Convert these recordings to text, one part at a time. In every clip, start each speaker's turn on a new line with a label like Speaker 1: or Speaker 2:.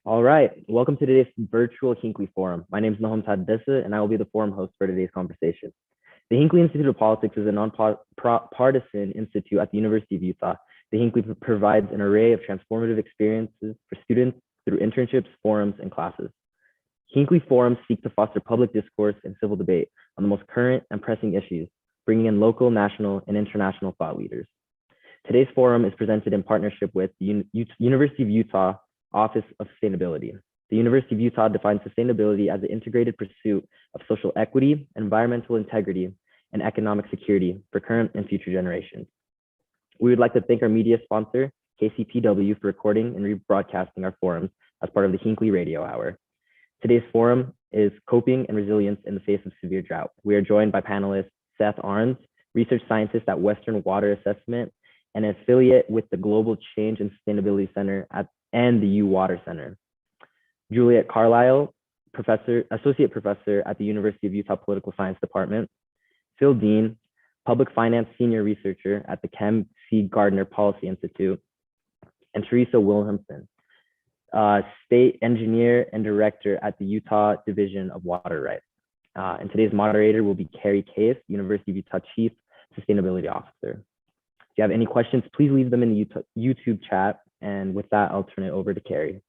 Speaker 1: All right, welcome to today's virtual Hinckley Forum. My name is Nahum Taddessa, and I will be the forum host for today's conversation. The Hinckley Institute of Politics is a nonpartisan institute at the University of Utah. The Hinckley provides an array of transformative experiences for students through internships, forums, and classes. Hinckley forums seek to foster public discourse and civil debate on the most current and pressing issues, bringing in local, national, and international thought leaders. Today's forum is presented in partnership with the University of Utah Office of Sustainability. The University of Utah defines sustainability as the integrated pursuit of social equity, environmental integrity, and economic security for current and future generations. We would like to thank our media sponsor, KCPW, for recording and rebroadcasting our forums as part of the Hinckley Radio Hour. Today's forum is Coping and Resilience in the Face of Severe Drought. We are joined by panelists Seth Arns, research scientist at Western Water Assessment and an affiliate with the Global Change and Sustainability Center and the U Water Center. Juliette Carlisle, associate professor at the University of Utah Political Science Department. Phil Dean, public finance senior researcher at the Kem C. Gardner Policy Institute. And Theresa Wilhelmsen, state engineer and director at the Utah Division of Water Rights. And today's moderator will be Carrie Case, University of Utah Chief Sustainability Officer. If you have any questions, please leave them in the YouTube chat. And with that, I'll turn it over to Carrie.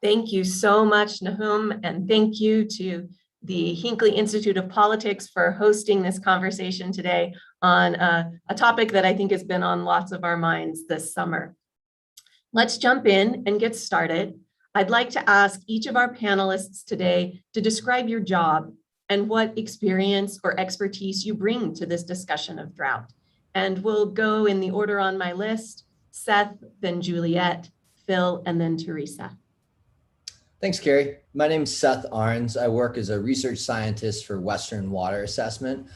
Speaker 2: Thank you so much, Nahum, and thank you to the Hinckley Institute of Politics for hosting this conversation today on a topic that I think has been on lots of our minds this summer. Let's jump in and get started. I'd like to ask each of our panelists today to describe your job and what experience or expertise you bring to this discussion of drought. And we'll go in the order on my list: Seth, then Juliette, Phil, and then Theresa.
Speaker 3: Thanks, Carrie. My name is Seth Arns. I work as a research scientist for Western Water Assessment.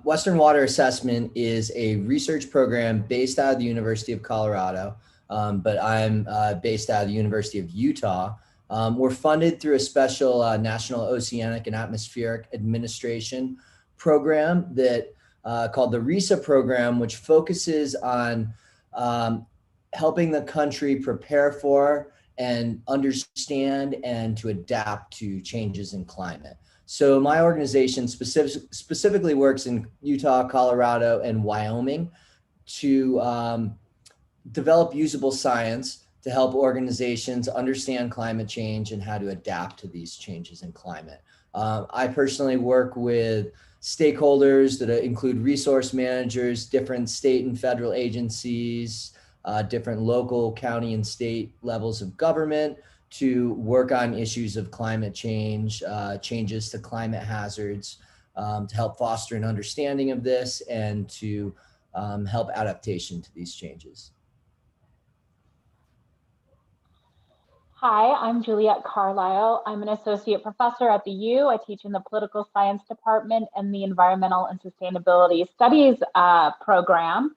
Speaker 3: Western Water Assessment is a research program based out of the University of Colorado, but I'm based out of the University of Utah. We're funded through a special National Oceanic and Atmospheric Administration program that called the RESA program, which focuses on helping the country prepare for and understand and to adapt to changes in climate. So my organization specifically works in Utah, Colorado, and Wyoming to develop usable science to help organizations understand climate change and how to adapt to these changes in climate. I personally work with stakeholders that include resource managers, different state and federal agencies, different local, county, and state levels of government to work on issues of climate change, changes to climate hazards, to help foster an understanding of this and to help adaptation to these changes.
Speaker 4: Hi, I'm Juliette Carlisle. I'm an associate professor at the U. I teach in the political science department and the environmental and sustainability studies program.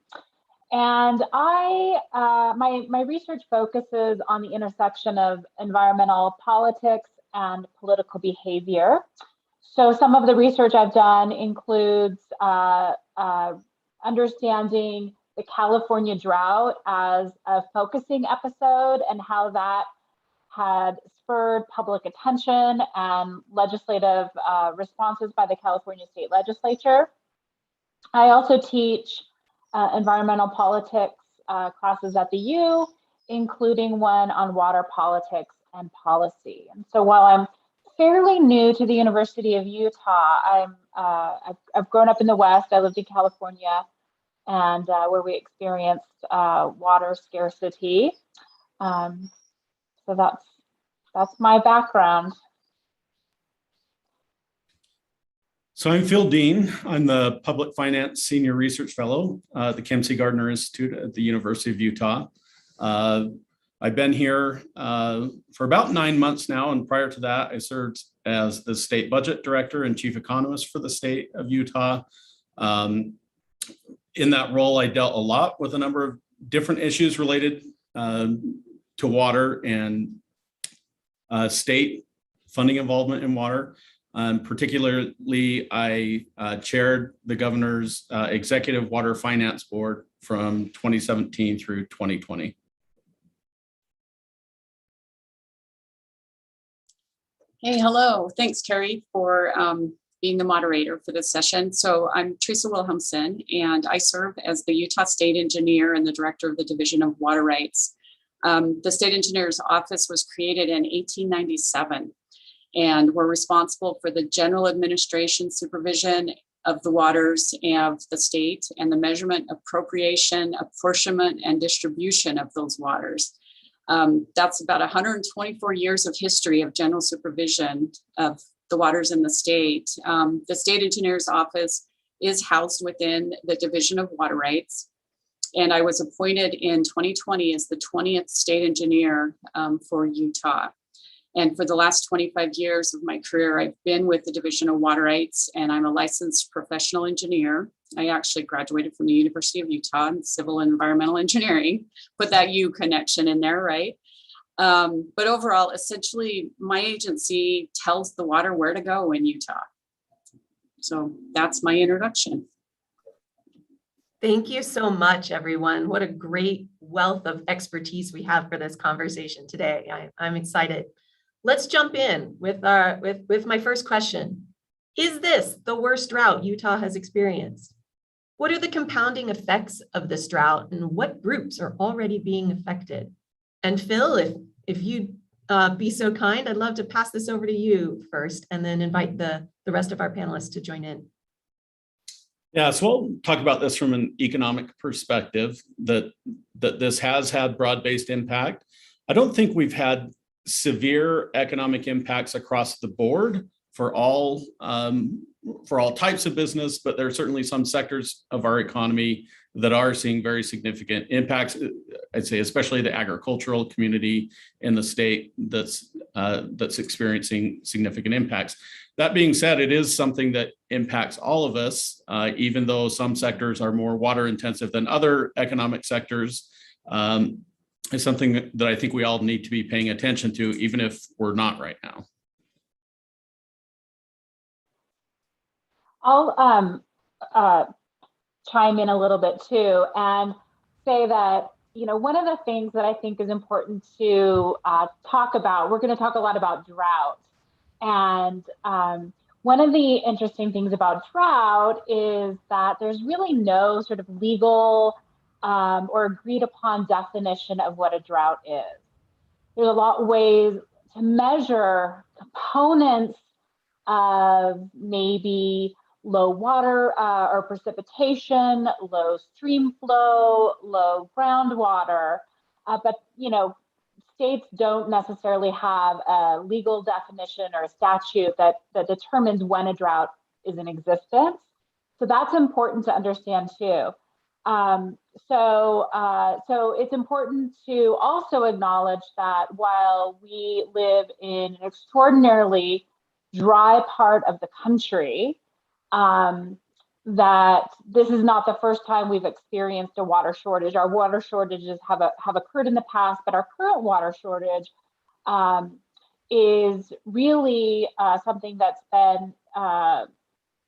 Speaker 4: And my research focuses on the intersection of environmental politics and political behavior. So some of the research I've done includes understanding the California drought as a focusing episode and how that had spurred public attention and legislative responses by the California state legislature. I also teach environmental politics classes at the U, including one on water politics and policy. And so while I'm fairly new to the University of Utah, I've grown up in the West. I lived in California, and where we experienced water scarcity. So that's my background.
Speaker 5: So I'm Phil Dean. I'm the Public Finance Senior Research Fellow at the Kem C. Gardner Institute at the University of Utah. I've been here for about 9 months now, and prior to that, I served as the State Budget Director and Chief Economist for the state of Utah. In that role, I dealt a lot with a number of different issues related to water and state funding involvement in water. Particularly, I chaired the governor's Executive Water Finance Board from 2017 through 2020.
Speaker 6: Hey, hello. Thanks, Carrie, for being the moderator for this session. So I'm Theresa Wilhelmsen, and I serve as the Utah State Engineer and the Director of the Division of Water Rights. The State Engineer's Office was created in 1897, and we're responsible for the general administration, supervision of the waters of the state, and the measurement, appropriation, apportionment, and distribution of those waters. That's about 124 years of history of general supervision of the waters in the state. The State Engineer's Office is housed within the Division of Water Rights. And I was appointed in 2020 as the 20th State Engineer for Utah. And for the last 25 years of my career, I've been with the Division of Water Rights, and I'm a licensed professional engineer. I actually graduated from the University of Utah in civil and environmental engineering. Put that U connection in there, right? But overall, essentially, my agency tells the water where to go in Utah. So that's my introduction.
Speaker 2: Thank you so much, everyone. What a great wealth of expertise we have for this conversation today. I'm excited. Let's jump in with my first question. Is this the worst drought Utah has experienced? What are the compounding effects of this drought, and what groups are already being affected? And Phil, if you'd be so kind, I'd love to pass this over to you first, and then invite the rest of our panelists to join in.
Speaker 5: Yeah, so we'll talk about this from an economic perspective, that this has had broad-based impact. I don't think we've had severe economic impacts across the board for all types of business, but there are certainly some sectors of our economy that are seeing very significant impacts. I'd say especially the agricultural community in the state that's experiencing significant impacts. That being said, it is something that impacts all of us, even though some sectors are more water intensive than other economic sectors. Is something that I think we all need to be paying attention to, even if we're not right now.
Speaker 4: I'll chime in a little bit too and say that, one of the things that I think is important to talk about, we're going to talk a lot about drought. And one of the interesting things about drought is that there's really no sort of legal or agreed upon definition of what a drought is. There's a lot of ways to measure components of maybe low water or precipitation, low stream flow, low groundwater, but states don't necessarily have a legal definition or a statute that determines when a drought is in existence. So that's important to understand too. So it's important to also acknowledge that while we live in an extraordinarily dry part of the country, that this is not the first time we've experienced a water shortage. Our water shortages have occurred in the past, but our current water shortage is really something that's been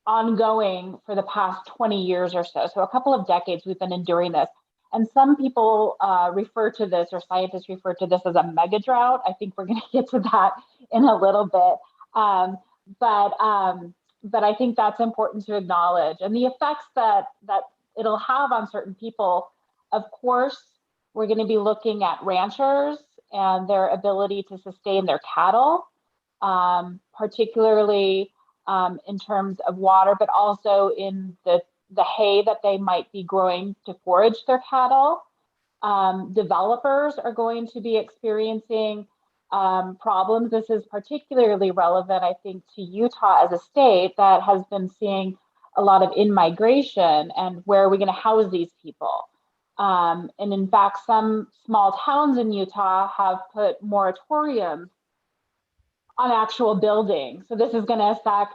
Speaker 4: ongoing for the past 20 years or so. So a couple of decades we've been enduring this. And some people refer to this, or scientists refer to this as a megadrought. I think we're going to get to that in a little bit. But I think that's important to acknowledge. And the effects that it'll have on certain people, of course, we're going to be looking at ranchers and their ability to sustain their cattle, particularly in terms of water, but also in the hay that they might be growing to forage their cattle. Developers are going to be experiencing problems. This is particularly relevant, I think, to Utah as a state that has been seeing a lot of in-migration, and where are we going to house these people? And in fact, some small towns in Utah have put moratoriums on actual building. So this is going to affect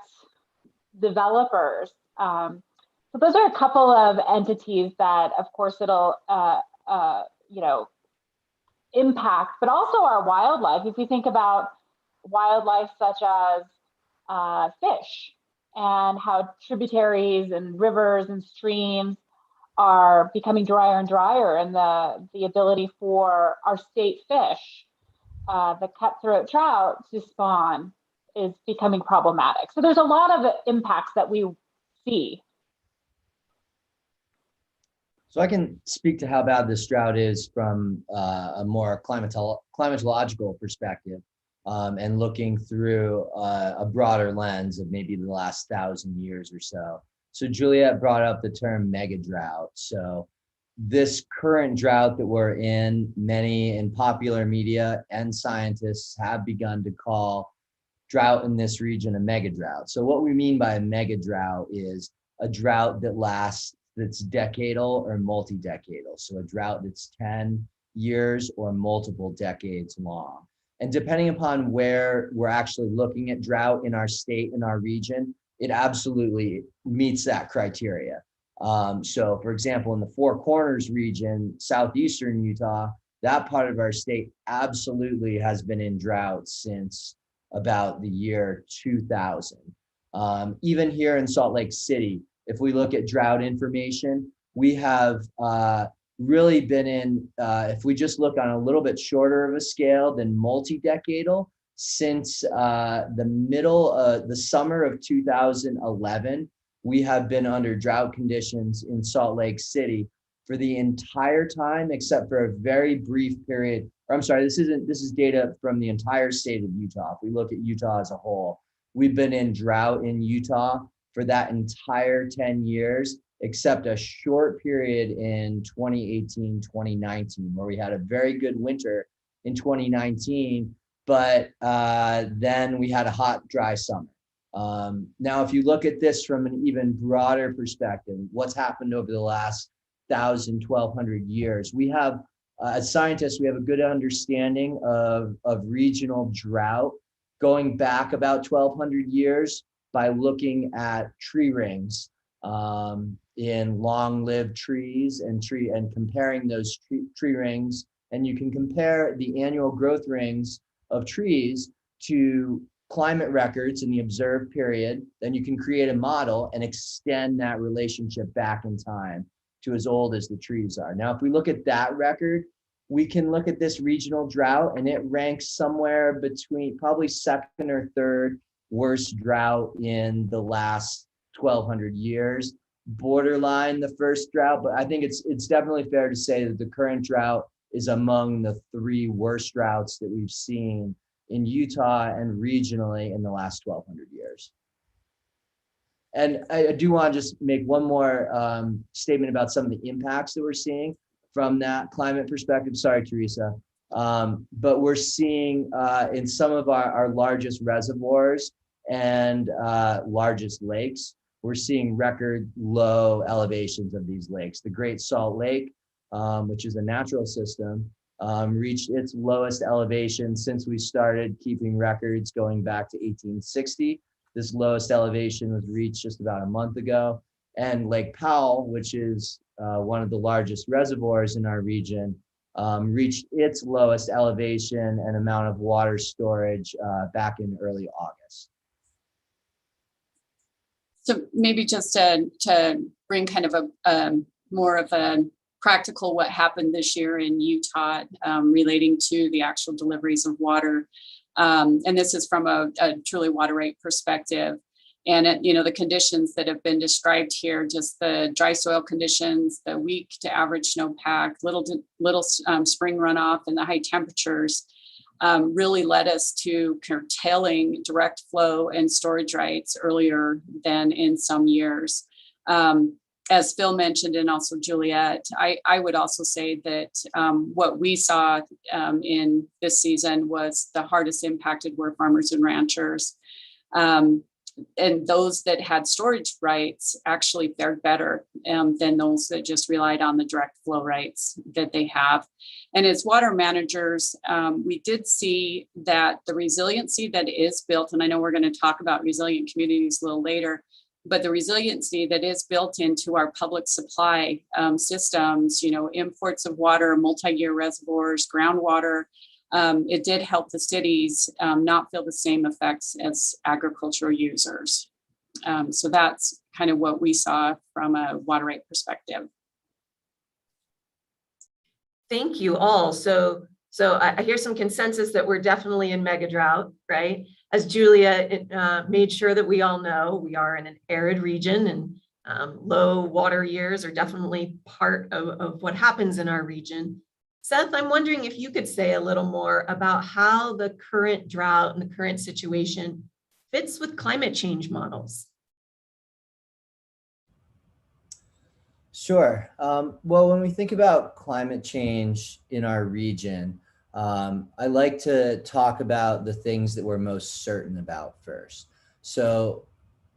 Speaker 4: developers. So those are a couple of entities that, of course, it'll impact, but also our wildlife. If you think about wildlife such as fish, and how tributaries and rivers and streams are becoming drier and drier, and the ability for our state fish, the cutthroat trout, to spawn is becoming problematic. So there's a lot of impacts that we see.
Speaker 3: So I can speak to how bad this drought is from a more climatological perspective, and looking through a broader lens of maybe the last 1,000 years or so. So Juliette brought up the term megadrought. So this current drought that we're in, many in popular media and scientists have begun to call drought in this region a megadrought. So what we mean by a megadrought is a drought that lasts, that's decadal or multi-decadal. So a drought that's 10 years or multiple decades long. And depending upon where we're actually looking at drought in our state, in our region, it absolutely meets that criteria. So for example, in the Four Corners region, southeastern Utah, that part of our state absolutely has been in drought since about the year 2000. Even here in Salt Lake City, if we look at drought information, we have really been in, if we just look on a little bit shorter of a scale than multi-decadal, since the summer of 2011, we have been under drought conditions in Salt Lake City for the entire time, except for a very brief period. Or I'm sorry, this is data from the entire state of Utah. If we look at Utah as a whole, we've been in drought in Utah for that entire 10 years, except a short period in 2018, 2019, where we had a very good winter in 2019, but then we had a hot, dry summer. Now, if you look at this from an even broader perspective, what's happened over the last 1,000, 1,200 years, we have, as scientists, we have a good understanding of regional drought going back about 1,200 years by looking at tree rings in long-lived trees and comparing those tree rings. And you can compare the annual growth rings of trees to climate records in the observed period. Then you can create a model and extend that relationship back in time to as old as the trees are. Now, if we look at that record, we can look at this regional drought, and it ranks somewhere between probably second or third worst drought in the last 1,200 years. Borderline the first drought, but I think it's definitely fair to say that the current drought is among the 3 worst droughts that we've seen in Utah and regionally in the last 1,200 years. And I do want to just make one more statement about some of the impacts that we're seeing from that climate perspective. Sorry, Theresa. But we're seeing in some of our largest reservoirs and largest lakes, we're seeing record low elevations of these lakes. The Great Salt Lake, which is a natural system, reached its lowest elevation since we started keeping records going back to 1860. This lowest elevation was reached just about a month ago. And Lake Powell, which is one of the largest reservoirs in our region, reached its lowest elevation and amount of water storage back in early August.
Speaker 6: So maybe just to bring kind of a more of a practical what happened this year in Utah relating to the actual deliveries of water. And this is from a truly water right perspective. And the conditions that have been described here, just the dry soil conditions, the weak to average snowpack, little spring runoff, and the high temperatures really led us to curtailing direct flow and storage rights earlier than in some years. As Phil mentioned, and also Juliette, I would also say that what we saw in this season was the hardest impacted were farmers and ranchers. And those that had storage rights actually fared better than those that just relied on the direct flow rights that they have. And as water managers, we did see that the resiliency that is built, and I know we're going to talk about resilient communities a little later, but the resiliency that is built into our public supply systems, imports of water, multi-year reservoirs, groundwater, it did help the cities not feel the same effects as agricultural users. So that's kind of what we saw from a water right perspective.
Speaker 2: Thank you all. So I hear some consensus that we're definitely in mega drought, right? as Julia made sure that we all know, we are in an arid region, and low water years are definitely part of what happens in our region. Seth, I'm wondering if you could say a little more about how the current drought and the current situation fits with climate change models.
Speaker 3: Sure. Well, when we think about climate change in our region, I like to talk about the things that we're most certain about first. So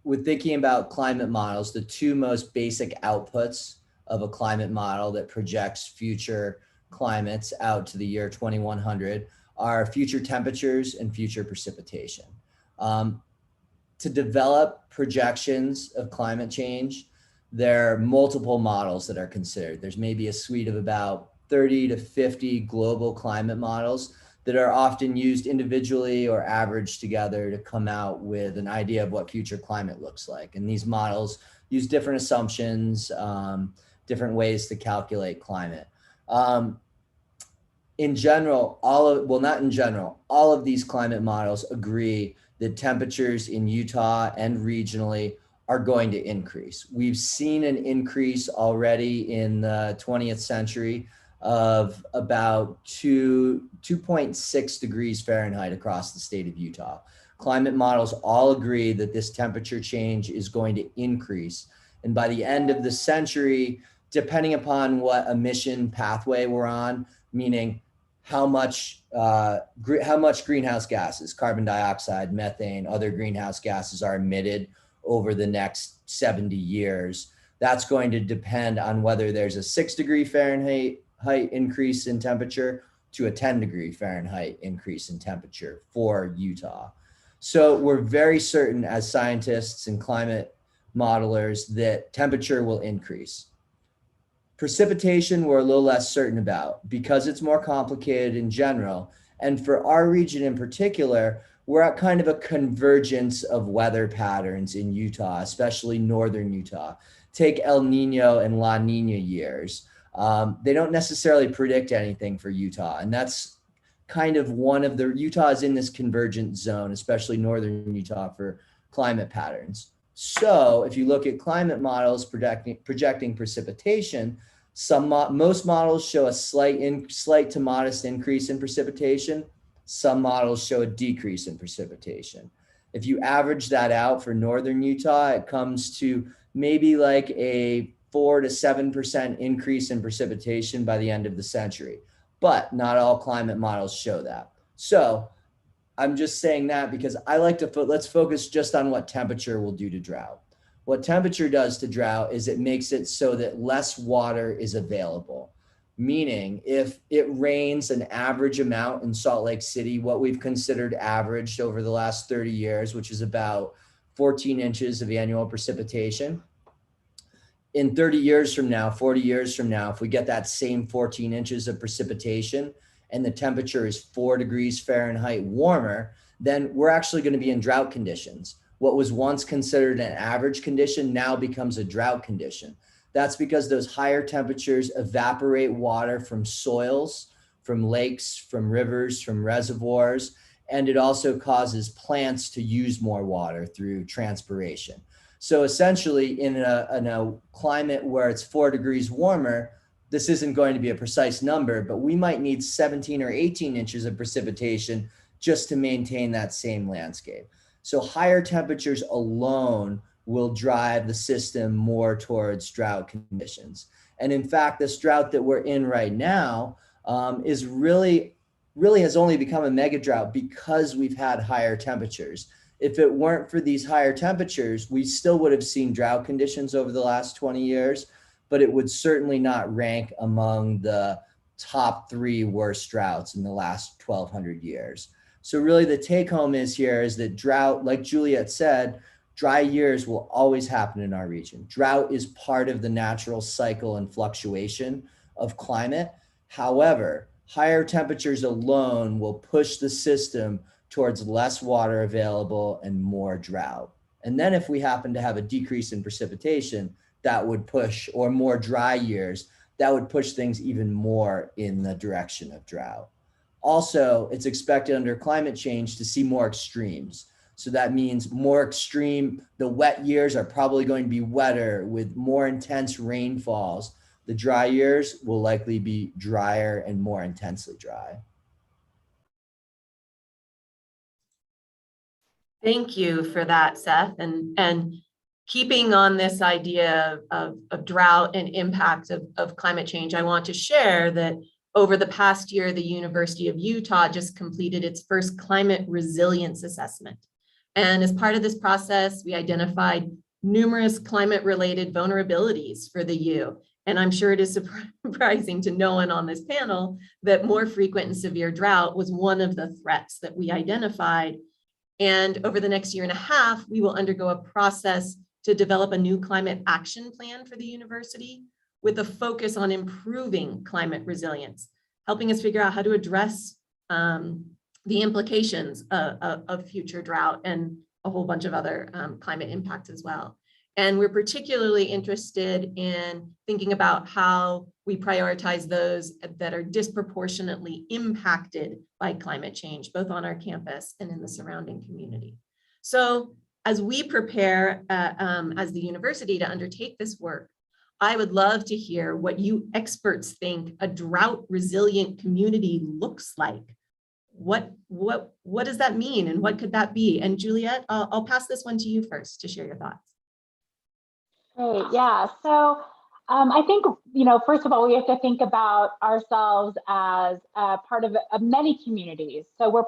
Speaker 3: with thinking about climate models, the two most basic outputs of a climate model that projects future climates out to the year 2100 are future temperatures and future precipitation. To develop projections of climate change, there are multiple models that are considered. There's maybe a suite of about 30 to 50 global climate models that are often used individually or averaged together to come out with an idea of what future climate looks like. And these models use different assumptions, different ways to calculate climate. In general, all of these climate models agree that temperatures in Utah and regionally are going to increase. We've seen an increase already in the 20th century of about 2.6 degrees Fahrenheit across the state of Utah. Climate models all agree that this temperature change is going to increase. And by the end of the century, depending upon what emission pathway we're on, meaning how much greenhouse gases, carbon dioxide, methane, other greenhouse gases are emitted over the next 70 years, that's going to depend on whether there's a 6 degree Fahrenheit increase in temperature to a 10 degree Fahrenheit increase in temperature for Utah. So we're very certain as scientists and climate modelers that temperature will increase. Precipitation, we're a little less certain about because it's more complicated in general. And for our region in particular, we're at kind of a convergence of weather patterns in Utah, especially northern Utah. Take El Nino and La Nina years. They don't necessarily predict anything for Utah. And that's kind of Utah is in this convergent zone, especially northern Utah, for climate patterns. So if you look at climate models projecting precipitation, most models show a slight to modest increase in precipitation. Some models show a decrease in precipitation. If you average that out for northern Utah, it comes to maybe like a 4 to 7% increase in precipitation by the end of the century. But not all climate models show that. So I'm just saying that because I like to, let's focus just on what temperature will do to drought. What temperature does to drought is it makes it so that less water is available. Meaning if it rains an average amount in Salt Lake City, what we've considered averaged over the last 30 years, which is about 14 inches of annual precipitation. In 30 years from now, 40 years from now, if we get that same 14 inches of precipitation and the temperature is 4 degrees Fahrenheit warmer, then we're actually going to be in drought conditions. What was once considered an average condition now becomes a drought condition. That's because those higher temperatures evaporate water from soils, from lakes, from rivers, from reservoirs, and it also causes plants to use more water through transpiration. So essentially in a climate where it's 4 degrees warmer, this isn't going to be a precise number, but we might need 17 or 18 inches of precipitation just to maintain that same landscape. So higher temperatures alone will drive the system more towards drought conditions. And in fact, this drought that we're in right now is really has only become a mega drought because we've had higher temperatures. If it weren't for these higher temperatures, we still would have seen drought conditions over the last 20 years, but it would certainly not rank among the top 3 worst droughts in the last 1,200 years. So really the take home is that drought, like Juliette said, dry years will always happen in our region. Drought is part of the natural cycle and fluctuation of climate. However, higher temperatures alone will push the system towards less water available and more drought. And then if we happen to have a decrease in precipitation, that would push, or more dry years, that would push things even more in the direction of drought. Also, it's expected under climate change to see more extremes. So that means more extreme, the wet years are probably going to be wetter with more intense rainfalls. The dry years will likely be drier and more intensely dry.
Speaker 2: Thank you for that, Seth. And keeping on this idea of drought and impact of climate change, I want to share that over the past year, the University of Utah just completed its first climate resilience assessment. And as part of this process, we identified numerous climate-related vulnerabilities for the U. And I'm sure it is surprising to no one on this panel that more frequent and severe drought was one of the threats that we identified. And over the next year and a half, we will undergo a process to develop a new climate action plan for the university with a focus on improving climate resilience, helping us figure out how to address the implications of future drought and a whole bunch of other climate impacts as well. And we're particularly interested in thinking about how we prioritize those that are disproportionately impacted by climate change, both on our campus and in the surrounding community. So as we prepare as the university to undertake this work, I would love to hear what you experts think a drought resilient community looks like. What does that mean and what could that be? And Juliette, I'll pass this one to you first to share your thoughts.
Speaker 4: Great, yeah. So I think, first of all, we have to think about ourselves as part of many communities. So we're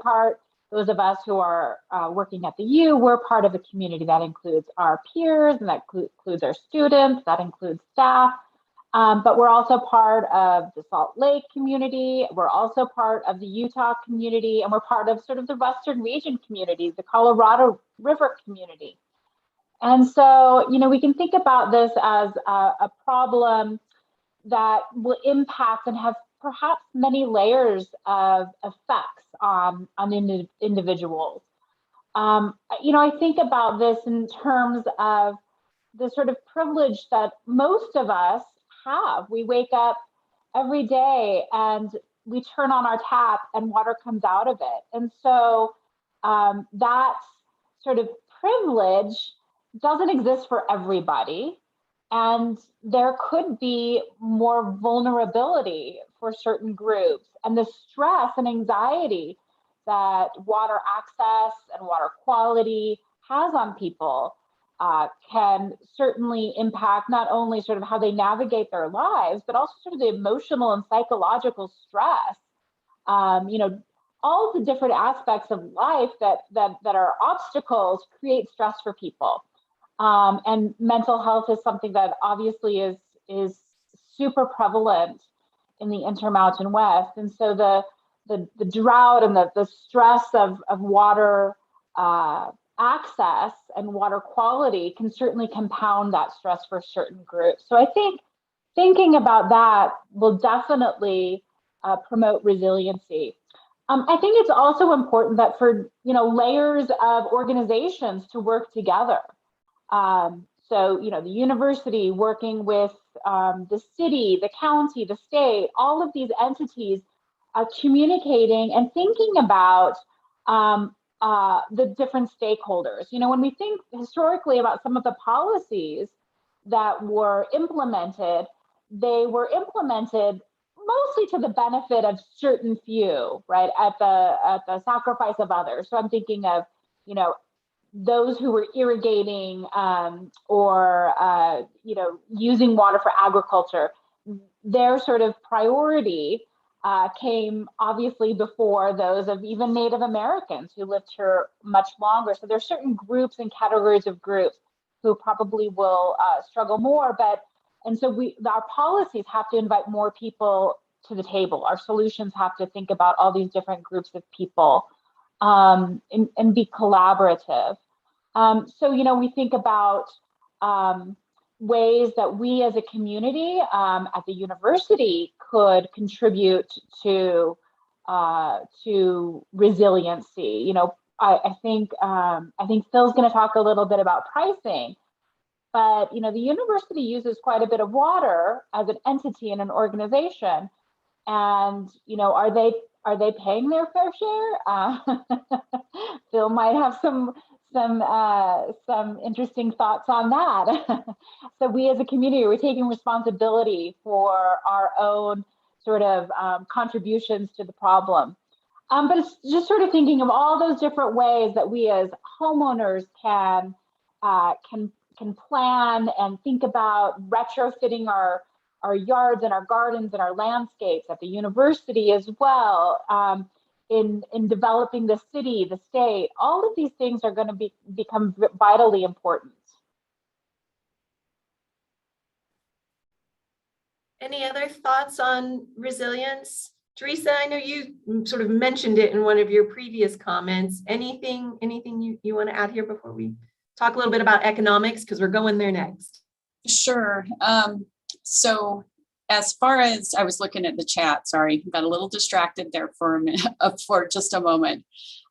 Speaker 4: those of us who are working at the U, we're part of a community that includes our peers and that includes our students, that includes staff. But we're also part of the Salt Lake community. We're also part of the Utah community, and we're part of sort of the Western region community, the Colorado River community. And so, we can think about this as a problem that will impact and have perhaps many layers of effects on individuals. I think about this in terms of the sort of privilege that most of us have. We wake up every day and we turn on our tap and water comes out of it. And so that sort of privilege doesn't exist for everybody. And there could be more vulnerability for certain groups. And the stress and anxiety that water access and water quality has on people can certainly impact not only sort of how they navigate their lives, but also sort of the emotional and psychological stress. All the different aspects of life that are obstacles create stress for people. And mental health is something that obviously is super prevalent in the Intermountain West. And so the drought and the stress of water access and water quality can certainly compound that stress for certain groups. So I think thinking about that will definitely promote resiliency. I think it's also important that for layers of organizations to work together. So the university working with the city, the county, the state, all of these entities communicating and thinking about the different stakeholders. When we think historically about some of the policies that were implemented, they were implemented mostly to the benefit of certain few, right, at the sacrifice of others. So I'm thinking of, those who were irrigating or using water for agriculture. Their sort of priority came obviously before those of even Native Americans who lived here much longer. So there's certain groups and categories of groups who probably will struggle more, and so our policies have to invite more people to the table. Our solutions have to think about all these different groups of people and be collaborative. So, we think about ways that we as a community at the university could contribute to resiliency. I think Phil's going to talk a little bit about pricing, but the university uses quite a bit of water as an entity and an organization. And are they are they paying their fair share? Phil might have some interesting thoughts on that. So we as a community, we're taking responsibility for our own sort of contributions to the problem. But it's just sort of thinking of all those different ways that we as homeowners can plan and think about retrofitting our yards and our gardens and our landscapes at the university as well. In developing the city, the state, all of these things are going to become vitally important.
Speaker 2: Any other thoughts on resilience? Theresa, I know you sort of mentioned it in one of your previous comments. Anything you want to add here before we talk a little bit about economics, because we're going there next?
Speaker 6: Sure. So as far as I was looking at the chat, sorry, got a little distracted there for a minute, for just a moment.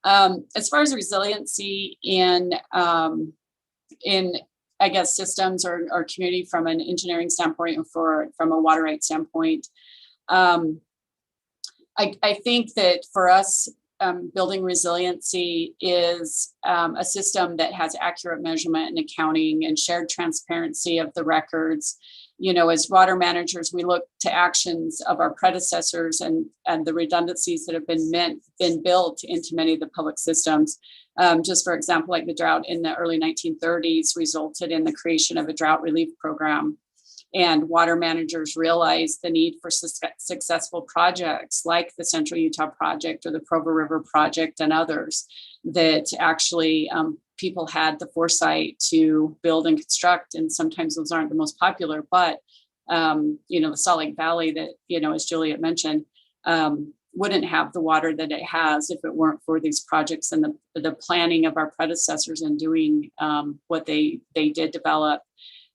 Speaker 6: As far as resiliency in I guess systems or community from an engineering standpoint or from a water rights standpoint, I think that for us, building resiliency is a system that has accurate measurement and accounting and shared transparency of the records. You know, as water managers, we look to actions of our predecessors and the redundancies that have been built into many of the public systems. Just for example, like the drought in the early 1930s resulted in the creation of a drought relief program. And water managers realized the need for successful projects like the Central Utah Project or the Provo River Project and others that actually people had the foresight to build and construct. And sometimes those aren't the most popular, but you know, the Salt Lake Valley that, you know, as Juliette mentioned, wouldn't have the water that it has if it weren't for these projects and the planning of our predecessors and doing what they did develop.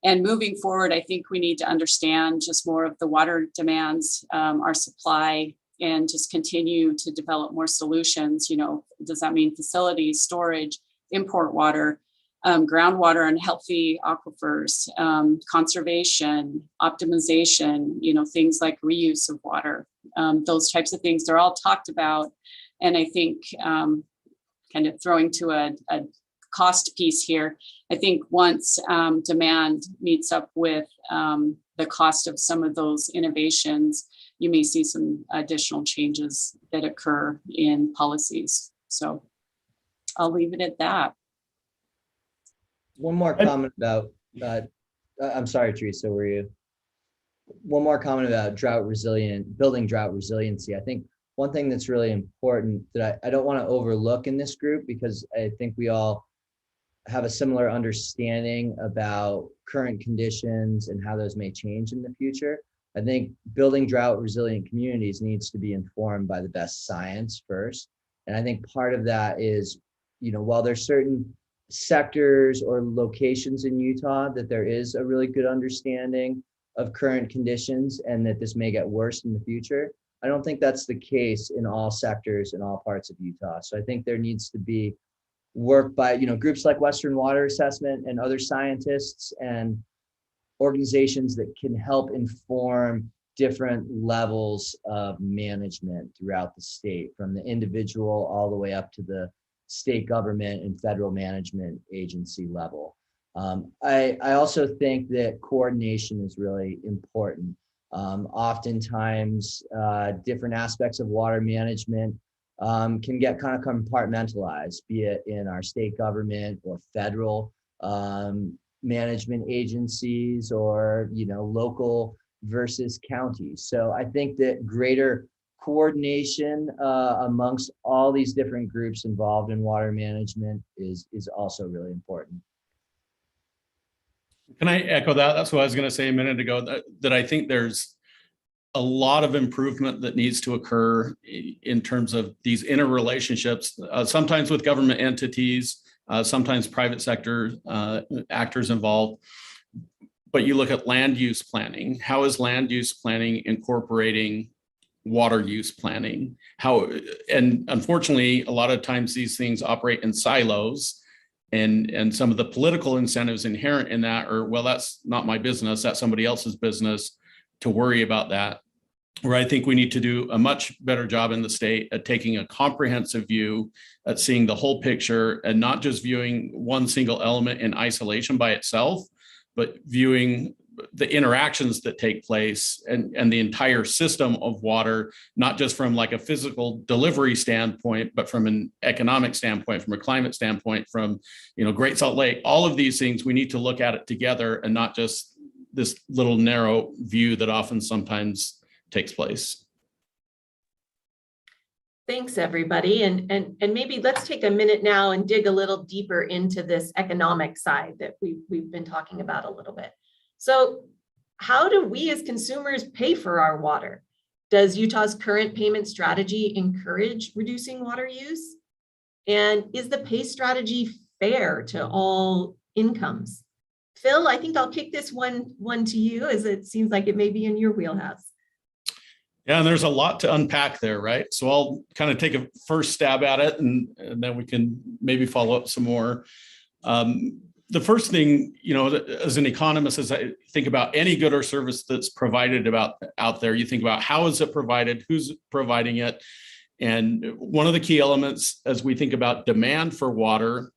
Speaker 6: And moving forward, I think we need to understand just more of the water demands, our supply, and just continue to develop more solutions. You know, does that mean facilities, storage, import water, groundwater and healthy aquifers, conservation, optimization, you know, things like reuse of water, those types of things, they're all talked about. And I think kind of throwing to a cost piece here, I think once demand meets up with the cost of some of those innovations, you may see some additional changes that occur in policies. So I'll leave it at that.
Speaker 3: One more comment about, I'm sorry, Theresa, were you? One more comment about building drought resiliency. I think one thing that's really important that I don't want to overlook in this group, because I think we all have a similar understanding about current conditions and how those may change in the future. I think building drought resilient communities needs to be informed by the best science first. And I think part of that is, you know, while there's certain sectors or locations in Utah that there is a really good understanding of current conditions and that this may get worse in the future, I don't think that's the case in all sectors in all parts of Utah. So I think there needs to be work by, you know, groups like Western Water Assessment and other scientists and organizations that can help inform different levels of management throughout the state, from the individual all the way up to the state government and federal management agency level. I also think that coordination is really important. Oftentimes, different aspects of water management can get kind of compartmentalized, be it in our state government or federal management agencies, or, you know, local versus counties. So I think that greater coordination amongst all these different groups involved in water management is also really important.
Speaker 5: Can I echo that? That's what I was going to say a minute ago, that I think there's a lot of improvement that needs to occur in terms of these interrelationships, sometimes with government entities, sometimes private sector actors involved. But you look at land use planning. How is land use planning incorporating water use planning? And unfortunately, a lot of times these things operate in silos, and some of the political incentives inherent in that are, well, that's not my business, that's somebody else's business to worry about that. where I think we need to do a much better job in the state at taking a comprehensive view, at seeing the whole picture and not just viewing one single element in isolation by itself, but viewing the interactions that take place and the entire system of water, not just from like a physical delivery standpoint, but from an economic standpoint, from a climate standpoint, from, Great Salt Lake, all of these things, we need to look at it together and not just this little narrow view that often sometimes takes place.
Speaker 2: Thanks, everybody. And maybe let's take a minute now and dig a little deeper into this economic side that we've been talking about a little bit. So how do we as consumers pay for our water? Does Utah's current payment strategy encourage reducing water use? And is the pay strategy fair to all incomes? Phil, I think I'll kick this one to you, as it seems like it may be in your wheelhouse.
Speaker 5: Yeah, and there's a lot to unpack there, right? So I'll kind of take a first stab at it, and then we can maybe follow up some more. The first thing, as an economist, as I think about any good or service that's provided out there, you think about how is it provided, who's providing it, and one of the key elements as we think about demand for water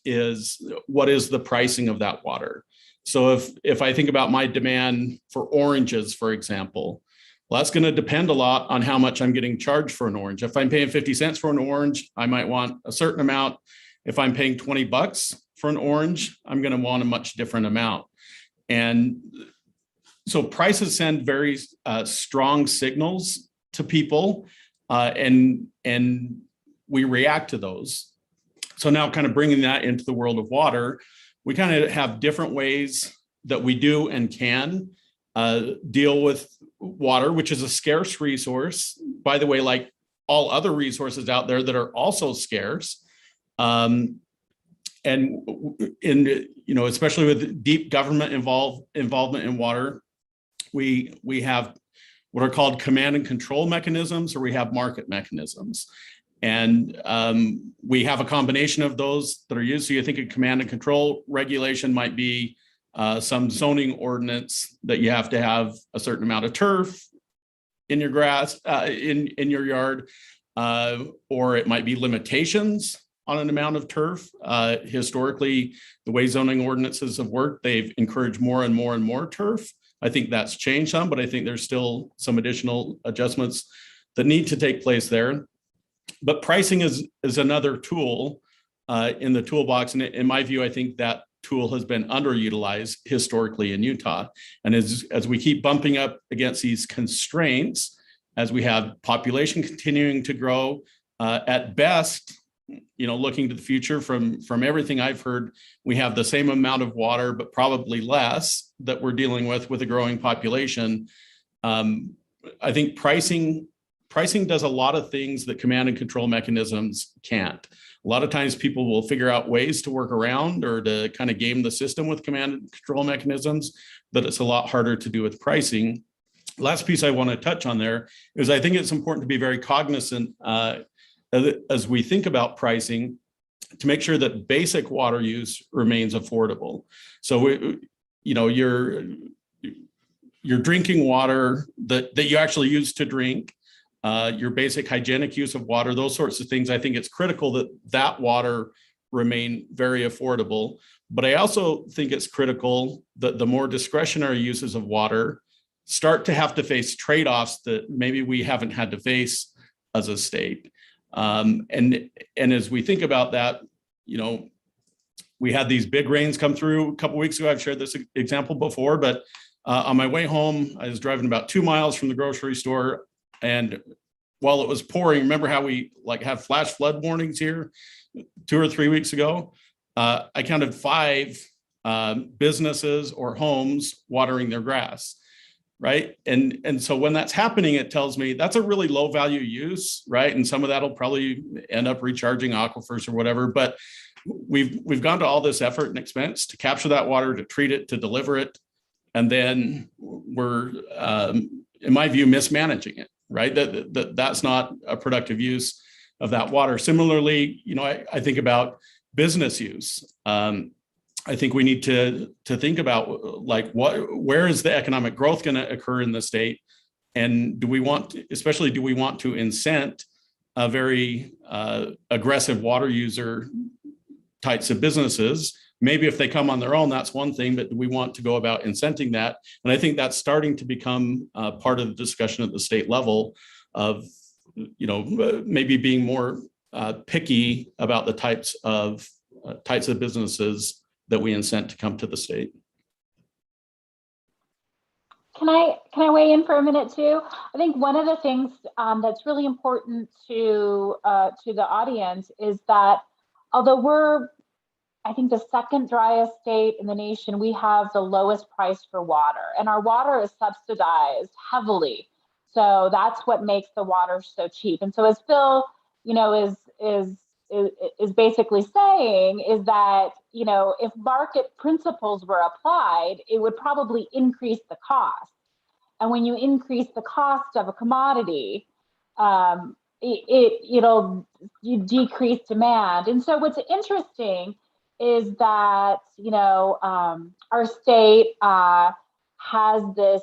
Speaker 5: is what is the pricing of that water. So if I think about my demand for oranges, for example, well, that's going to depend a lot on how much I'm getting charged for an orange. If I'm paying 50 cents for an orange, I might want a certain amount. If I'm paying $20 for an orange, I'm going to want a much different amount. And so prices send very strong signals to people, and we react to those. So now kind of bringing that into the world of water, we kind of have different ways that we do and can deal with water, which is a scarce resource, by the way, like all other resources out there that are also scarce. And especially with deep government involvement in water, we have what are called command and control mechanisms, or we have market mechanisms. And we have a combination of those that are used. So you think a command and control regulation might be some zoning ordinance that you have to have a certain amount of turf in your grass, in your yard, or it might be limitations on an amount of turf. Historically, the way zoning ordinances have worked, they've encouraged more and more and more turf. I think that's changed some, but I think there's still some additional adjustments that need to take place there. But pricing is another tool in the toolbox. And in my view, I think that tool has been underutilized historically in Utah. And as we keep bumping up against these constraints, as we have population continuing to grow, at best, looking to the future from everything I've heard, we have the same amount of water, but probably less that we're dealing with a growing population. I think pricing does a lot of things that command and control mechanisms can't. A lot of times people will figure out ways to work around or to kind of game the system with command and control mechanisms, but it's a lot harder to do with pricing. Last piece I want to touch on there is I think it's important to be very cognizant as we think about pricing to make sure that basic water use remains affordable. So, your drinking water that you actually use to drink, your basic hygienic use of water, those sorts of things, I think it's critical that water remain very affordable. But I also think it's critical that the more discretionary uses of water start to have to face trade-offs that maybe we haven't had to face as a state. And as we think about that, we had these big rains come through a couple of weeks ago. I've shared this example before, but on my way home, I was driving about 2 miles from the grocery store. And while it was pouring, remember how we have flash flood warnings here 2 or 3 weeks ago? I counted 5 businesses or homes watering their grass, right? And so when that's happening, it tells me that's a really low value use, right? And some of that'll probably end up recharging aquifers or whatever. But we've gone to all this effort and expense to capture that water, to treat it, to deliver it, and then we're, in my view, mismanaging it. Right, that's not a productive use of that water. Similarly, I think about business use. I think we need to think about where is the economic growth going to occur in the state, And do we want, especially do we want to incent a very aggressive water user types of businesses? Maybe if they come on their own, that's one thing, but we want to go about incenting that. And I think that's starting to become part of the discussion at the state level of, maybe being more picky about the types of businesses that we incent to come to the state.
Speaker 4: Can I weigh in for a minute too? I think one of the things that's really important to the audience is that although we're, I think, the second driest state in the nation, we have the lowest price for water, and our water is subsidized heavily. So that's what makes the water so cheap. And so as Phil, is basically saying is that, if market principles were applied, it would probably increase the cost. And when you increase the cost of a commodity, you decrease demand. And so what's interesting is that, our state has this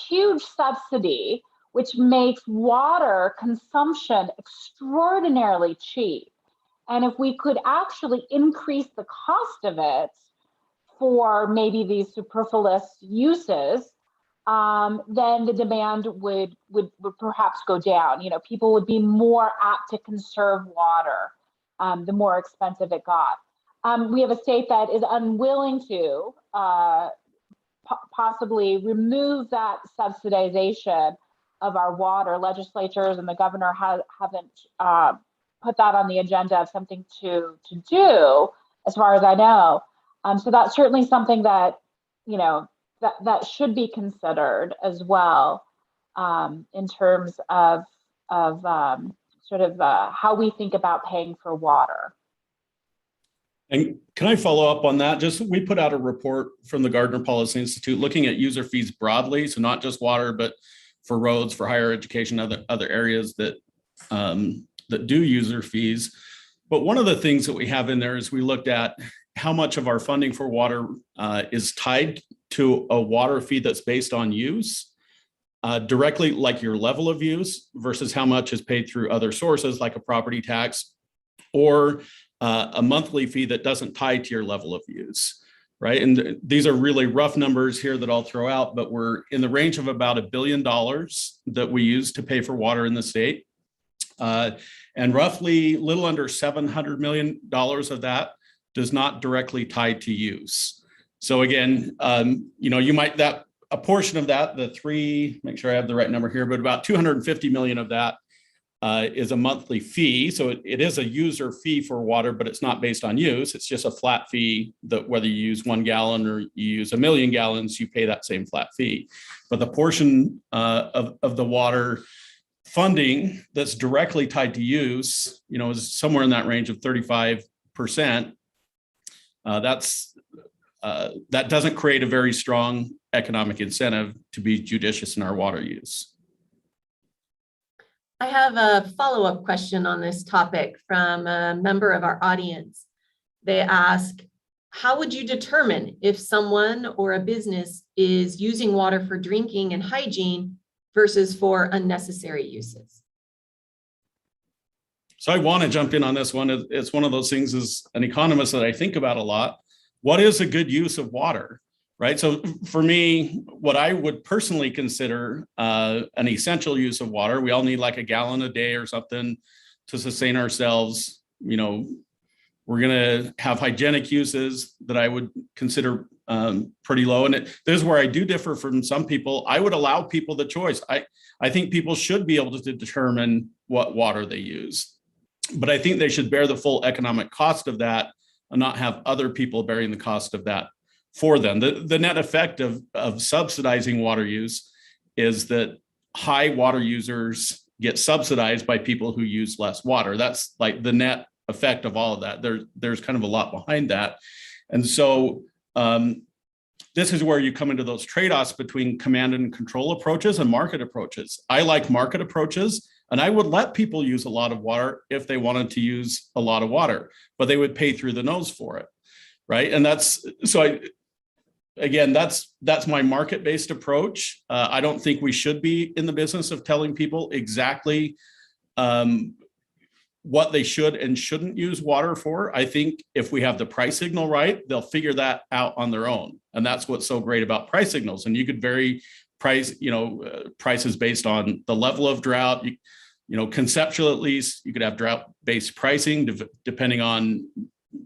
Speaker 4: huge subsidy, which makes water consumption extraordinarily cheap. And if we could actually increase the cost of it for maybe these superfluous uses, then the demand would perhaps go down. People would be more apt to conserve water the more expensive it got. We have a state that is unwilling to possibly remove that subsidization of our water. Legislatures and the governor haven't put that on the agenda of something to do, as far as I know. So that's certainly something that, that should be considered as well, in terms of how we think about paying for water.
Speaker 5: And can I follow up on that? We put out a report from the Gardner Policy Institute looking at user fees broadly, so not just water, but for roads, for higher education, other areas that do user fees. But one of the things that we have in there is we looked at how much of our funding for water is tied to a water fee that's based on use, directly, like your level of use, versus how much is paid through other sources like a property tax or a monthly fee that doesn't tie to your level of use, right? And these are really rough numbers here that I'll throw out, but we're in the range of about $1 billion that we use to pay for water in the state. And roughly a little under $700 million of that does not directly tie to use. So again, you might, that a portion of that, make sure I have the right number here, but about 250 million of that is a monthly fee. So it is a user fee for water, but it's not based on use. It's just a flat fee that whether you use 1 gallon or you use 1 million gallons, you pay that same flat fee. But the portion of the water funding that's directly tied to use, is somewhere in that range of 35%. That doesn't create a very strong economic incentive to be judicious in our water use.
Speaker 2: I have a follow-up question on this topic from a member of our audience. They ask, how would you determine if someone or a business is using water for drinking and hygiene versus for unnecessary uses?
Speaker 5: So I want to jump in on this one. It's one of those things as an economist that I think about a lot. What is a good use of water, right? So for me, what I would personally consider an essential use of water, we all need like a gallon a day or something to sustain ourselves. We're going to have hygienic uses that I would consider pretty low. And this is where I do differ from some people. I would allow people the choice. I think people should be able to determine what water they use, but I think they should bear the full economic cost of that and not have other people bearing the cost of that for them. The net effect of subsidizing water use is that high water users get subsidized by people who use less water. That's like the net effect of all of that. There's kind of a lot behind that. And so this is where you come into those trade-offs between command and control approaches and market approaches. I like market approaches, and I would let people use a lot of water if they wanted to use a lot of water, but they would pay through the nose for it, right? And that's, so again, that's my market-based approach. I don't think we should be in the business of telling people exactly what they should and shouldn't use water for. I think if we have the price signal right, they'll figure that out on their own. And that's what's so great about price signals. And you could vary prices based on the level of drought. Conceptual, at least, you could have drought-based pricing depending on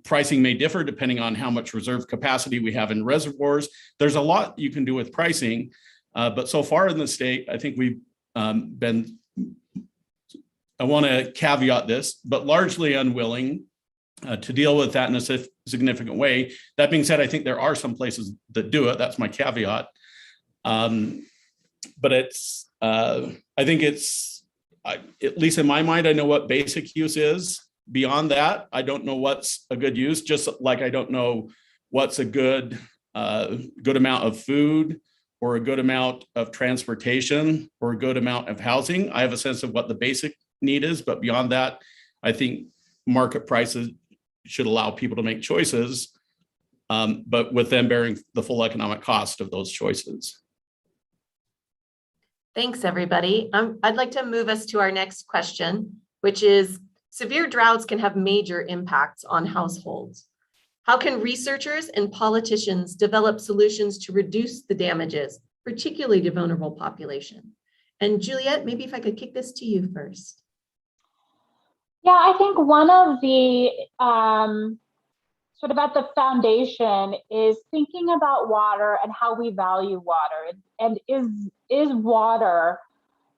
Speaker 5: pricing may differ depending on how much reserve capacity we have in reservoirs. There's a lot you can do with pricing, but so far in the state, I think we've been, I want to caveat this, but largely unwilling to deal with that in a significant way. That being said, I think there are some places that do it. That's my caveat. But it's, I think it's, at least in my mind, I know what basic use is. Beyond that, I don't know what's a good use, just like I don't know what's a good amount of food or a good amount of transportation or a good amount of housing. I have a sense of what the basic need is, but beyond that, I think market prices should allow people to make choices, but with them bearing the full economic cost of those choices.
Speaker 2: Thanks, everybody. I'd like to move us to our next question, which is, severe droughts can have major impacts on households. How can researchers and politicians develop solutions to reduce the damages, particularly to vulnerable population? And Juliette, maybe if I could kick this to you first.
Speaker 4: Yeah, I think one of the sort of at the foundation is thinking about water and how we value water. And is water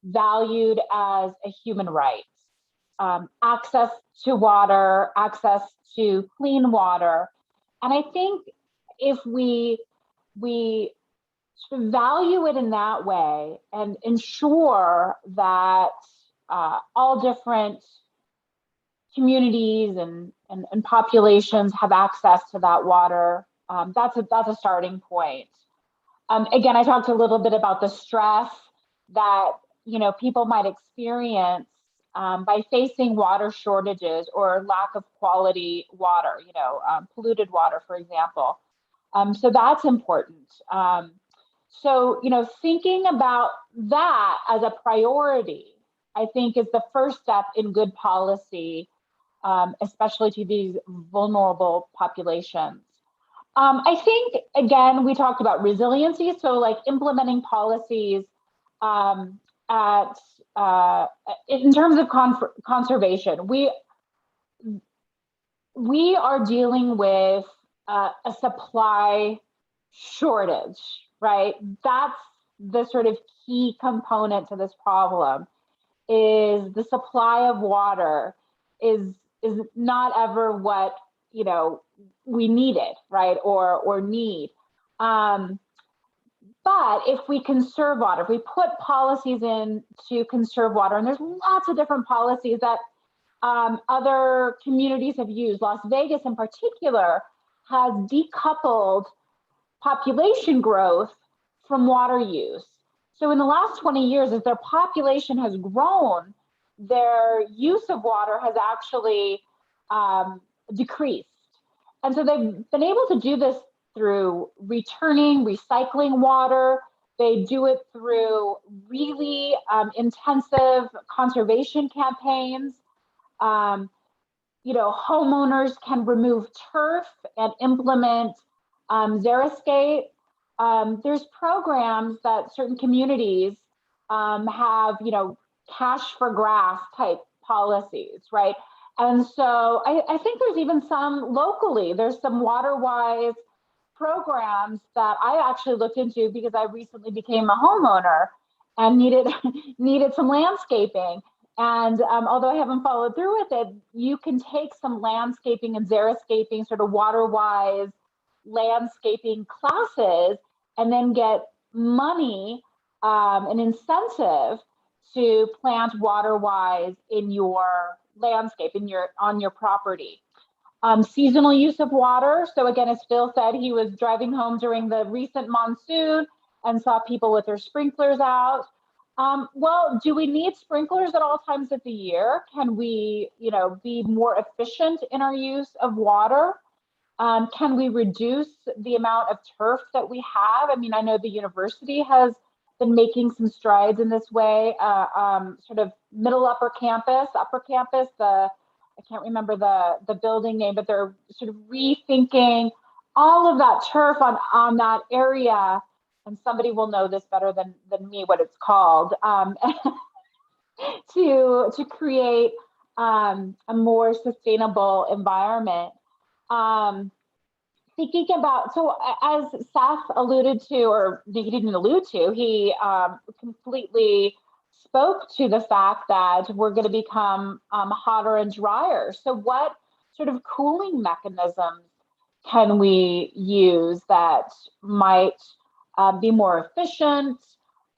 Speaker 4: valued as a human right? Access to water, access to clean water. And I think if we value it in that way and ensure that all different communities and populations have access to that water, that's a starting point. Again, I talked a little bit about the stress that people might experience by facing water shortages or lack of quality water, polluted water, for example. So that's important. So, thinking about that as a priority, I think is the first step in good policy, especially to these vulnerable populations. I think, again, we talked about resiliency. So like implementing policies in terms of conservation, we are dealing with a supply shortage, right? That's the sort of key component to this problem. Is the supply of water is not ever what we needed, right? Or need. But if we conserve water, if we put policies in to conserve water, and there's lots of different policies that other communities have used. Las Vegas in particular has decoupled population growth from water use. So in the last 20 years, as their population has grown, their use of water has actually decreased. And so they've been able to do this through recycling water. They do it through really intensive conservation campaigns. Homeowners can remove turf and implement xeriscape. There's programs that certain communities have, cash for grass type policies, right? And so I think there's even some locally, there's some water-wise programs that I actually looked into because I recently became a homeowner and needed some landscaping. And although I haven't followed through with it, you can take some landscaping and xeriscaping, sort of water-wise landscaping classes, and then get money, an incentive to plant water-wise in your landscape, on your property. Seasonal use of water. So again, as Phil said, he was driving home during the recent monsoon and saw people with their sprinklers out. Well, do we need sprinklers at all times of the year? Can we, be more efficient in our use of water? Can we reduce the amount of turf that we have? I mean, I know the university has been making some strides in this way, sort of upper campus, I can't remember the building name, but they're sort of rethinking all of that turf on that area. And somebody will know this better than me, what it's called, to create a more sustainable environment. Thinking about, so as Seth alluded to, or he didn't allude to, he completely spoke to the fact that we're going to become hotter and drier. So what sort of cooling mechanisms can we use that might be more efficient?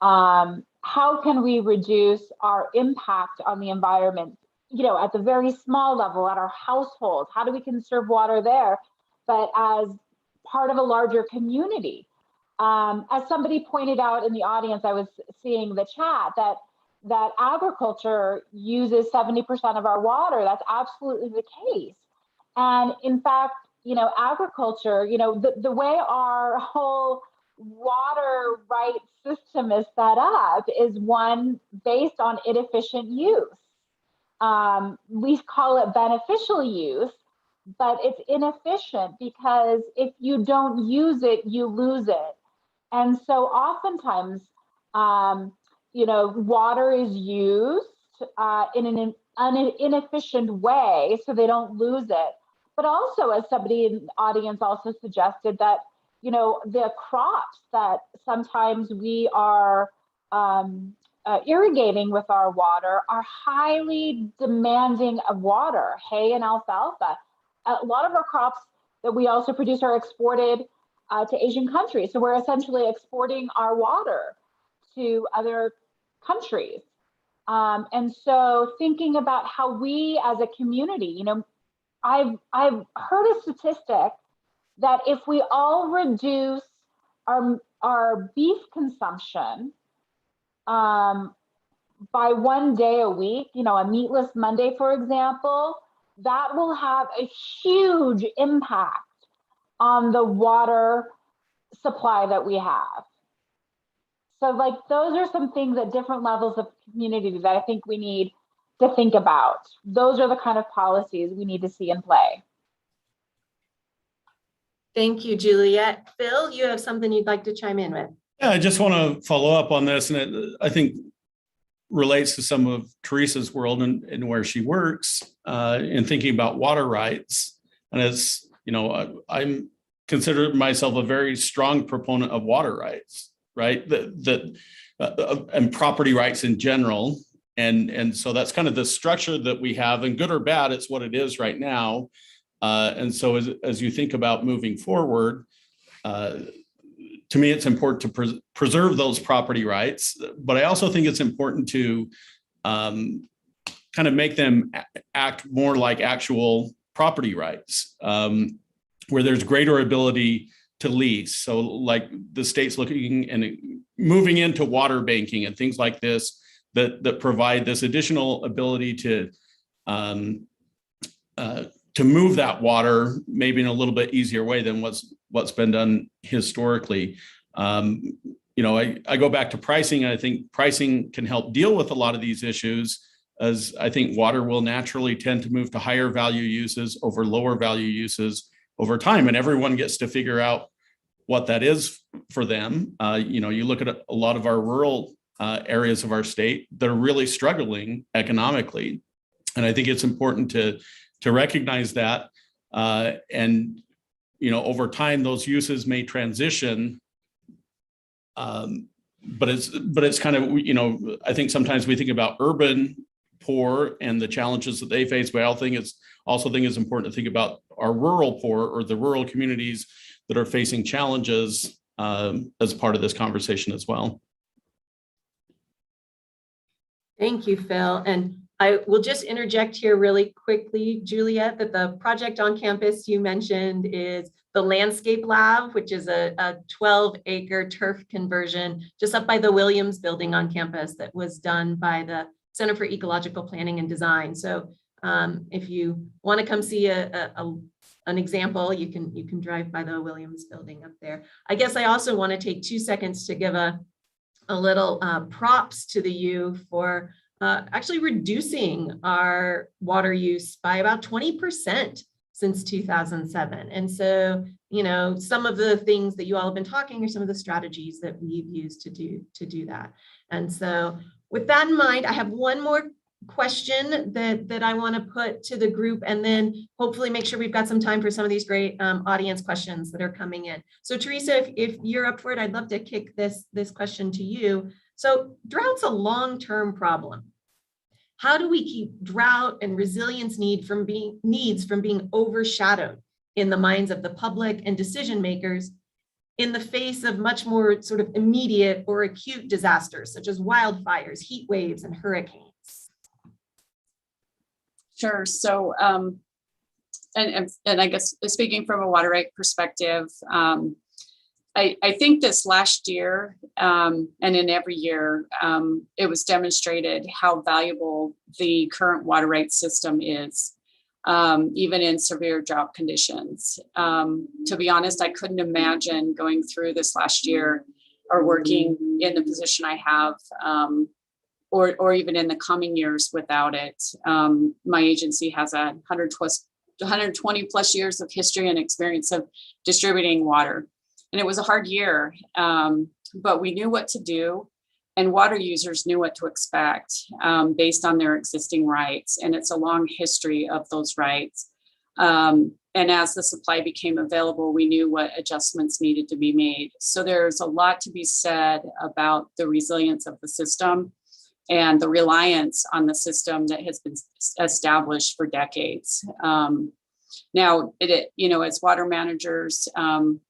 Speaker 4: How can we reduce our impact on the environment, at the very small level, at our households? How do we conserve water there, but as part of a larger community? As somebody pointed out in the audience, I was seeing the chat that agriculture uses 70% of our water. That's absolutely the case. And in fact, agriculture, the way our whole water rights system is set up is one based on inefficient use. We call it beneficial use, but it's inefficient because if you don't use it, you lose it. And so oftentimes, water is used in an inefficient way so they don't lose it. But also, as somebody in the audience also suggested, that the crops that sometimes we are irrigating with our water are highly demanding of water. Hay and alfalfa. A lot of our crops that we also produce are exported to Asian countries. So we're essentially exporting our water to other countries. And so thinking about how we as a community, I've heard a statistic that if we all reduce our beef consumption by 1 day a week, a meatless Monday, for example, that will have a huge impact on the water supply that we have. So those are some things at different levels of community that I think we need to think about. Those are the kind of policies we need to see in play.
Speaker 2: Thank you, Juliette. Phil, you have something you'd like to chime in with?
Speaker 5: Yeah, I just want to follow up on this, and it, I think relates to some of Theresa's world and where she works in thinking about water rights. And as I'm consider myself a very strong proponent of water rights, right? And property rights in general. And so that's kind of the structure that we have, and good or bad, it's what it is right now. And so as you think about moving forward, to me, it's important to preserve those property rights, but I also think it's important to kind of make them act more like actual property rights, where there's greater ability to lease. So like the state's looking and moving into water banking and things like this, that provide this additional ability to move that water maybe in a little bit easier way than what's been done historically. I go back to pricing, and I think pricing can help deal with a lot of these issues, as I think water will naturally tend to move to higher value uses over lower value uses over time, and everyone gets to figure out what that is for them. You look at a lot of our rural areas of our state that are really struggling economically, and I think it's important to recognize that, and over time those uses may transition, but it's kind of, I think sometimes we think about urban poor and the challenges that they face, but I think it's important to think about our rural poor, or the rural communities that are facing challenges as part of this conversation as well.
Speaker 2: Thank you, Phil. And I will just interject here really quickly, Juliette, that the project on campus you mentioned is the Landscape Lab, which is a 12-acre turf conversion just up by the Williams building on campus that was done by the Center for Ecological Planning and Design. So if you want to come see a an example. You can drive by the Williams building up there. I guess I also want to take 2 seconds to give a little props to the U for actually reducing our water use by about 20% since 2007. And so, some of the things that you all have been talking are some of the strategies that we've used to do that. And so with that in mind, I have one more question that I want to put to the group, and then hopefully make sure we've got some time for some of these great audience questions that are coming in. So Theresa, if you're up for it, I'd love to kick this question to you. So drought's a long-term problem. How do we keep drought and resilience needs from being overshadowed in the minds of the public and decision makers in the face of much more sort of immediate or acute disasters, such as wildfires, heat waves, and hurricanes?
Speaker 6: Sure. So, and I guess speaking from a water right perspective, I think this last year, and in every year, it was demonstrated how valuable the current water rights system is, even in severe drought conditions. To be honest, I couldn't imagine going through this last year or working in the position I have, or even in the coming years without it. My agency has 120 plus years of history and experience of distributing water. And it was a hard year, but we knew what to do, and water users knew what to expect based on their existing rights. And it's a long history of those rights. And as the supply became available, we knew what adjustments needed to be made. So there's a lot to be said about the resilience of the system and the reliance on the system that has been established for decades. Now, as water managers,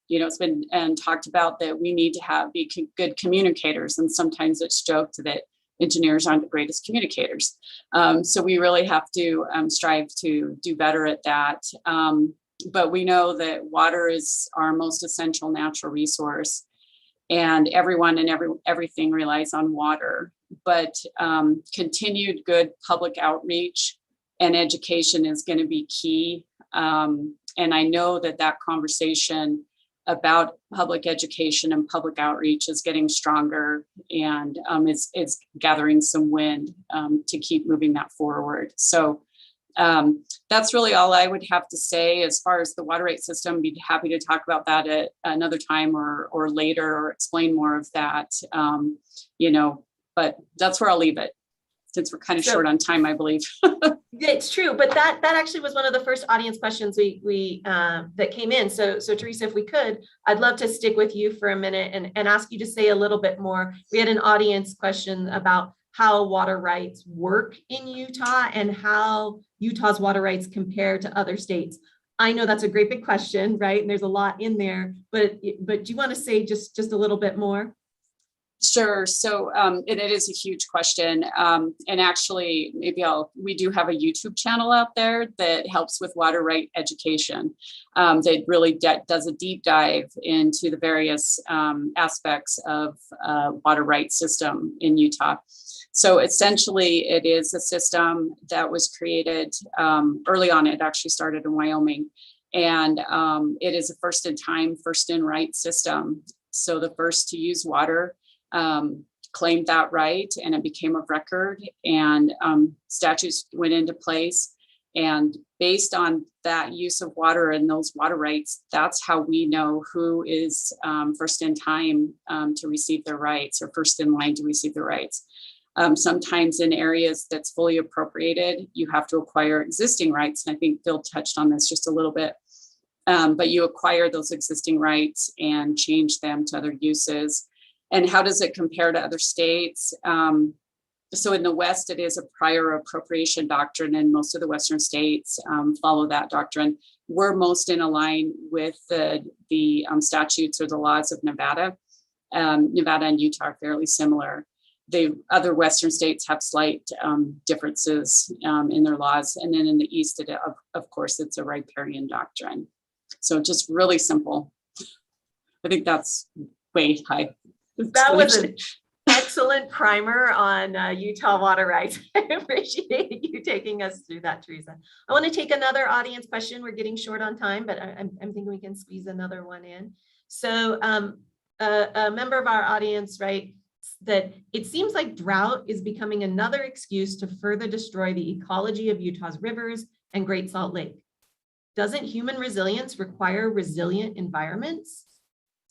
Speaker 6: it's been talked about that we need to be good communicators, and sometimes it's joked that engineers aren't the greatest communicators. So we really have to strive to do better at that. But we know that water is our most essential natural resource, and everyone and everything relies on water. But continued good public outreach and education is going to be key. And I know that conversation about public education and public outreach is getting stronger, and it's gathering some wind to keep moving that forward. So that's really all I would have to say as far as the water rights system. Be happy to talk about that at another time or later, or explain more of that, but that's where I'll leave it, since we're kind of short on time, I believe.
Speaker 2: It's true, but that actually was one of the first audience questions we that came in. So Theresa, if we could, I'd love to stick with you for a minute and ask you to say a little bit more. We had an audience question about how water rights work in Utah and how Utah's water rights compare to other states. I know that's a great big question, right? And there's a lot in there, but do you want to say just a little bit more?
Speaker 6: Sure. So, and it is a huge question. And actually, we do have a YouTube channel out there that helps with water right education. That really does a deep dive into the various aspects of water right system in Utah. So essentially, it is a system that was created early on. It actually started in Wyoming, and it is a first in time, first in right system. So the first to use water claimed that right, and it became a record, and statutes went into place. And based on that use of water and those water rights, that's how we know who is first in time to receive their rights, or first in line to receive their rights. Sometimes in areas that's fully appropriated, you have to acquire existing rights. And I think Bill touched on this just a little bit. But you acquire those existing rights and change them to other uses. And how does it compare to other states? So in the West, it is a prior appropriation doctrine, and most of the Western states follow that doctrine. We're most in line with the statutes or the laws of Nevada. Nevada and Utah are fairly similar. The other Western states have slight differences in their laws. And then in the East, of course, it's a riparian doctrine. So just really simple. I think that's way high.
Speaker 2: That was an excellent primer on Utah water rights. I appreciate you taking us through that, Theresa. I want to take another audience question. We're getting short on time, but I'm thinking we can squeeze another one in. So a member of our audience, right, that it seems like drought is becoming another excuse to further destroy the ecology of Utah's rivers and Great Salt Lake. Doesn't human resilience require resilient environments?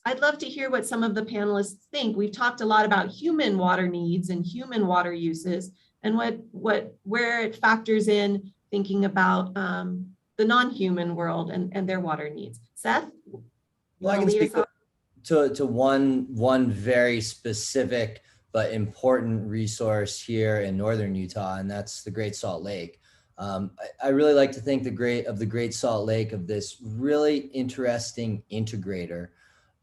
Speaker 2: I'd love to hear what some of the panelists think. We've talked a lot about human water needs and human water uses and where it factors in thinking about the non-human world and their water needs. Seth?
Speaker 3: Well, I can speak to one very specific but important resource here in northern Utah, and that's the Great Salt Lake. I really like to think of the Great Salt Lake of this really interesting integrator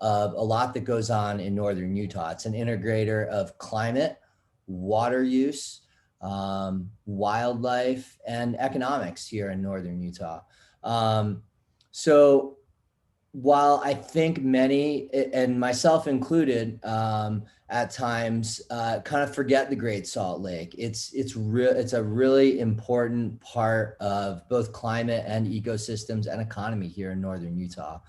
Speaker 3: of a lot that goes on in northern Utah. It's an integrator of climate, water use, wildlife, and economics here in northern Utah. So while I think many, and myself included, at times kind of forget the Great Salt Lake, it's a really important part of both climate and ecosystems and economy here in northern Utah.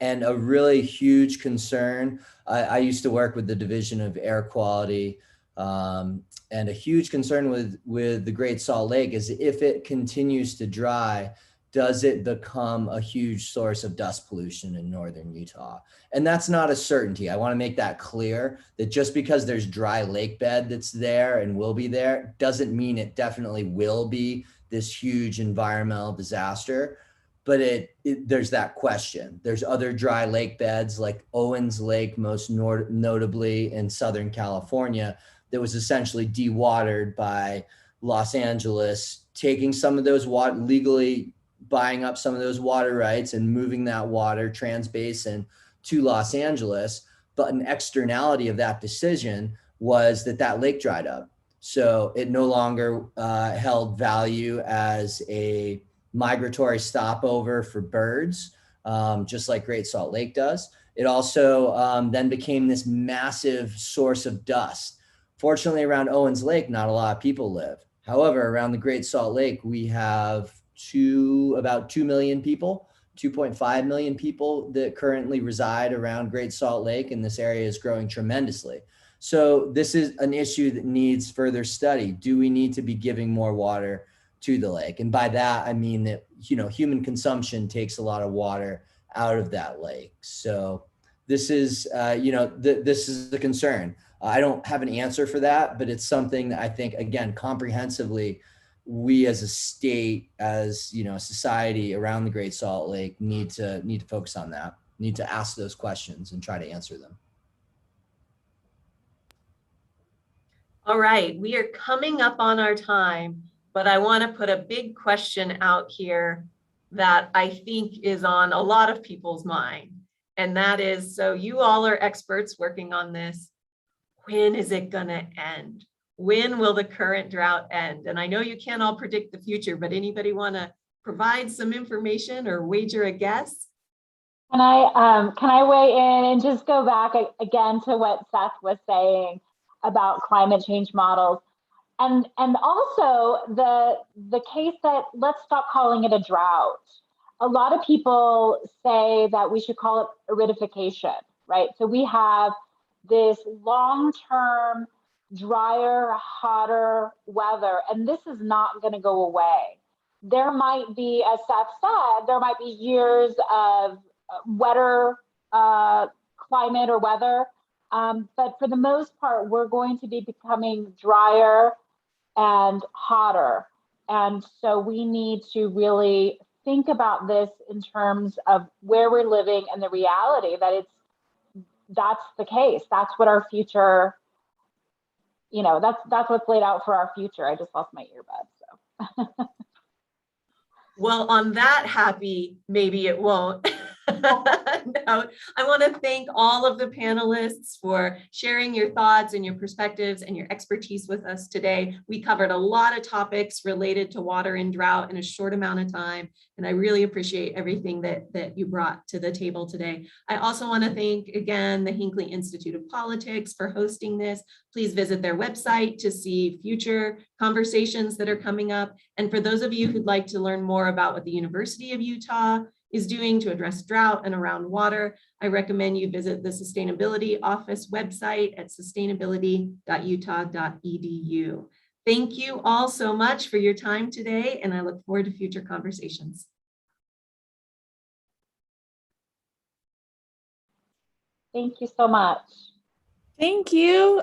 Speaker 3: And a really huge concern. I used to work with the Division of Air Quality, and a huge concern with the Great Salt Lake is if it continues to dry, does it become a huge source of dust pollution in northern Utah? And that's not a certainty. I want to make that clear, that just because there's dry lake bed that's there and will be there, doesn't mean it definitely will be this huge environmental disaster. But there's that question. There's other dry lake beds like Owens Lake, most notably in Southern California, that was essentially dewatered by Los Angeles, taking some of those legally buying up some of those water rights and moving that water trans-basin to Los Angeles. But an externality of that decision was that lake dried up. So it no longer held value as a migratory stopover for birds, just like Great Salt Lake does. It also then became this massive source of dust. Fortunately, around Owens Lake, not a lot of people live. However, around the Great Salt Lake, we have about 2 million people, 2.5 million people that currently reside around Great Salt Lake, and this area is growing tremendously. So this is an issue that needs further study. Do we need to be giving more water to the lake? And by that, I mean that, human consumption takes a lot of water out of that lake. So this is, this is the concern. I don't have an answer for that, but it's something that I think, again, comprehensively, we as a state, as a society around the Great Salt Lake need to focus on that, need to ask those questions and try to answer them.
Speaker 2: All right, we are coming up on our time, but I want to put a big question out here that I think is on a lot of people's mind. And that is, so you all are experts working on this. When is it going to end? When will the current drought end? And I know you can't all predict the future, but anybody want to provide some information or wager a guess?
Speaker 4: Can I weigh in and just go back again to what Seth was saying about climate change models, and also the case that let's stop calling it a drought. A lot of people say that we should call it eridification, right? So we have this long-term drier, hotter weather, and this is not going to go away. There might be, as Seth said, there might be years of wetter climate or weather, but for the most part, we're going to be becoming drier and hotter. And so we need to really think about this in terms of where we're living and the reality that that's the case. That's what our future, that's what's laid out for our future. I just lost my earbud, so.
Speaker 2: Well, on that happy, maybe it won't. note, I want to thank all of the panelists for sharing your thoughts and your perspectives and your expertise with us today. We covered a lot of topics related to water and drought in a short amount of time, and I really appreciate everything that you brought to the table today. I also want to thank again the Hinckley Institute of Politics for hosting this. Please visit their website to see future conversations that are coming up. And for those of you who'd like to learn more about what the University of Utah is doing to address drought and around water, I recommend you visit the Sustainability Office website at sustainability.utah.edu. Thank you all so much for your time today, and I look forward to future conversations.
Speaker 4: Thank you so much.
Speaker 7: Thank you.